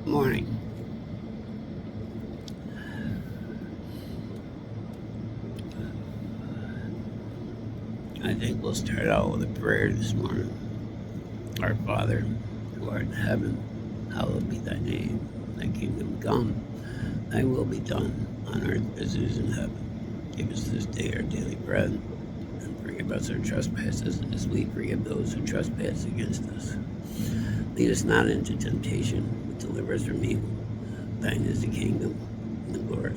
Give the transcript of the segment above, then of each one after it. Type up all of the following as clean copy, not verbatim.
Morning. I think we'll start out with a prayer this morning. Our Father, who art in heaven, hallowed be thy name. Thy kingdom come, thy will be done, on earth as it is in heaven. Give us this day our daily bread, and forgive us our trespasses, as we forgive those who trespass against us. Lead us not into temptation, but deliver us from evil. Thine is the kingdom and the glory,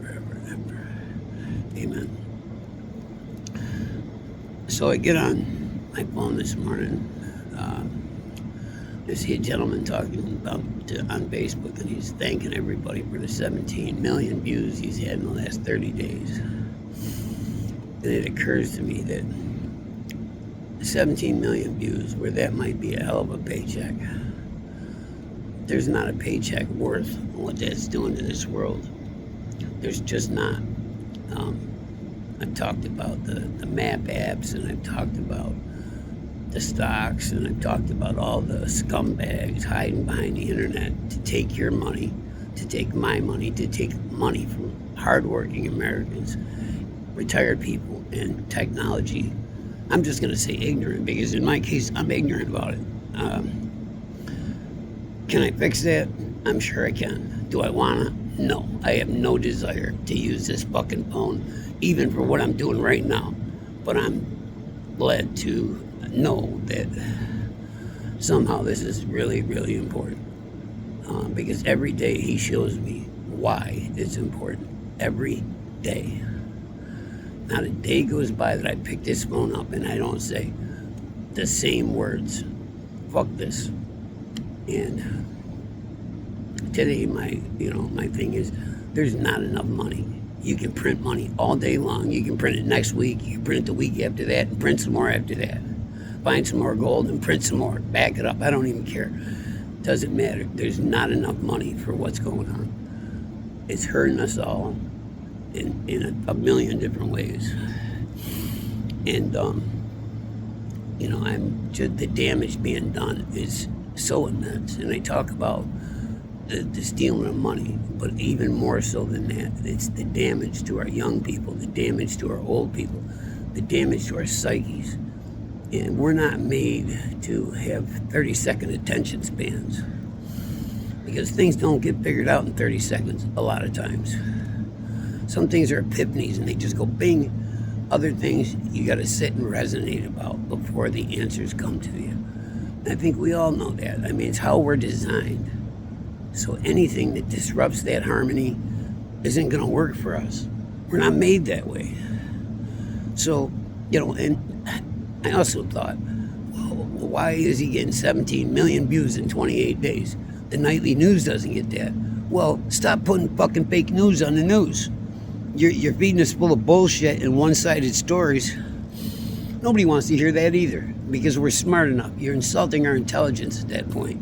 forever and ever. Amen. So I get on my phone this morning. I see a gentleman talking about on Facebook, and he's thanking everybody for the 17 million views he's had in the last 30 days. And it occurs to me that 17 million views, where that might be a hell of a paycheck, there's not a paycheck worth what that's doing to this world. There's just not. I've talked about the map apps, and I've talked about the stocks, and I've talked about all the scumbags hiding behind the internet to take your money, to take my money, to take money from hardworking Americans, retired people, and technology. I'm just going to say ignorant, because in my case, I'm ignorant about it. Can I fix that? I'm sure I can. Do I want to? No. I have no desire to use this fucking phone, even for what I'm doing right now. But I'm glad to know that somehow this is really, really important. Because every day he shows me why it's important. Every day. Not a day goes by that I pick this phone up and I don't say the same words. Fuck this. And today my thing is, there's not enough money. You can print money all day long. You can print it next week. You can print it the week after that, and print some more after that. Find some more gold and print some more. Back it up. I don't even care. Doesn't matter. There's not enough money for what's going on. It's hurting us all in a million different ways. And I'm just, the damage being done is so immense. And I talk about the stealing of money, but even more so than that, it's the damage to our young people, the damage to our old people, the damage to our psyches. And we're not made to have 30-second attention spans, because things don't get figured out in 30 seconds a lot of times. Some things are epiphanies and they just go bing. Other things you got to sit and resonate about before the answers come to you. And I think we all know that. I mean, it's how we're designed. So anything that disrupts that harmony isn't going to work for us. We're not made that way. So, and I also thought, well, why is he getting 17 million views in 28 days? The nightly news doesn't get that. Well, stop putting fucking fake news on the news. You're feeding us full of bullshit and one-sided stories. Nobody wants to hear that either, because we're smart enough. You're insulting our intelligence at that point.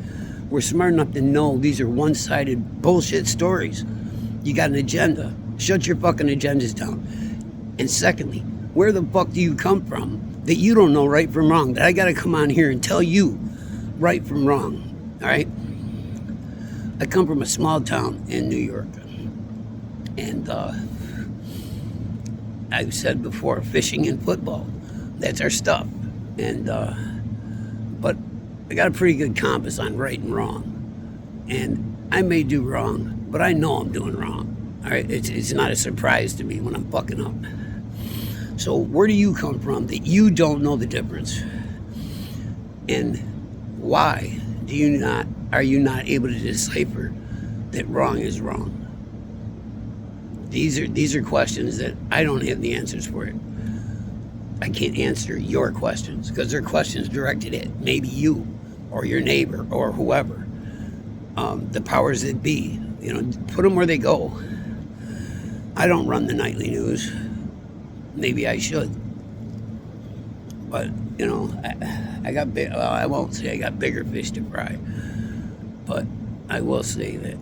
We're smart enough to know these are one-sided bullshit stories. You got an agenda. Shut your fucking agendas down. And secondly, where the fuck do you come from that you don't know right from wrong? That I got to come on here and tell you right from wrong. All right? I come from a small town in New York. And I've said before, fishing and football, that's our stuff. And but I got a pretty good compass on right and wrong. And I may do wrong, but I know I'm doing wrong. All right? It's not a surprise to me when I'm fucking up. So where do you come from that you don't know the difference? And why are you not able to decipher that wrong is wrong? These are questions that I don't have the answers for it. I can't answer your questions because they're questions directed at maybe you or your neighbor or whoever. The powers that be, put them where they go. I don't run the nightly news. Maybe I should. But, I got big. Well, I won't say I got bigger fish to fry. But I will say that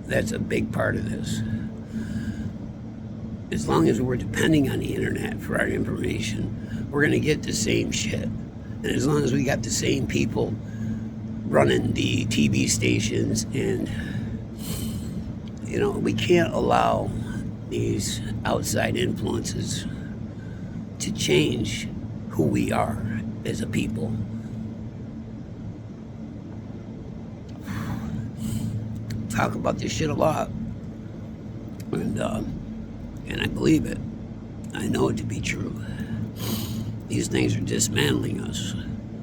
that's a big part of this. As long as we're depending on the internet for our information, we're going to get the same shit. And as long as we got the same people running the TV stations, and we can't allow these outside influences to change who we are as a people. Talk about this shit a lot, and I believe it. I know it to be true. These things are dismantling us,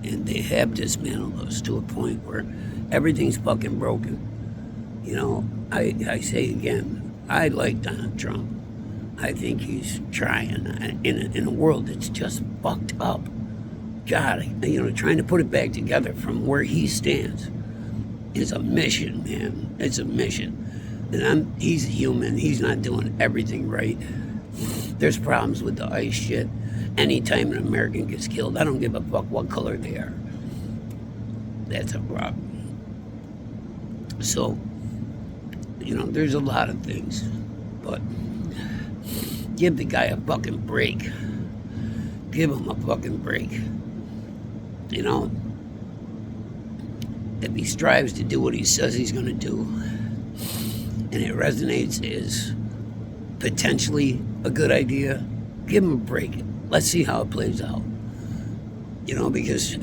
and they have dismantled us to a point where everything's fucking broken. I say again, I like Donald Trump. I think he's trying in a world that's just fucked up. God, trying to put it back together from where he stands is a mission, man. It's a mission. And he's a human. He's not doing everything right. There's problems with the ICE shit. Anytime an American gets killed, I don't give a fuck what color they are. That's a problem. So, there's a lot of things, but give the guy a fucking break. Give him a fucking break. If he strives to do what he says he's going to do, and it resonates as potentially a good idea, give him a break. Let's see how it plays out. Because,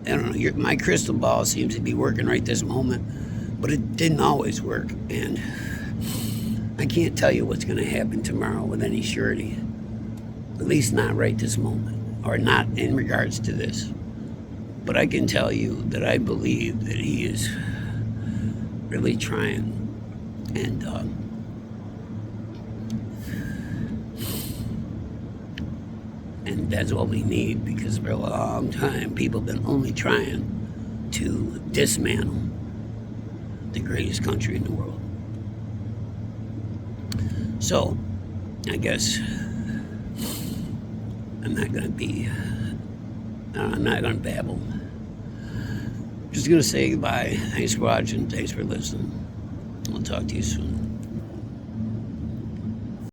I don't know, my crystal ball seems to be working right this moment, but it didn't always work, and I can't tell you what's going to happen tomorrow with any surety. At least not right this moment, or not in regards to this. But I can tell you that I believe that he is really trying, and that's what we need, because for a long time people have been only trying to dismantle the greatest country in the world. So, I guess I'm not going to babble. Just going to say goodbye. Thanks for watching. Thanks for listening. I'll talk to you soon.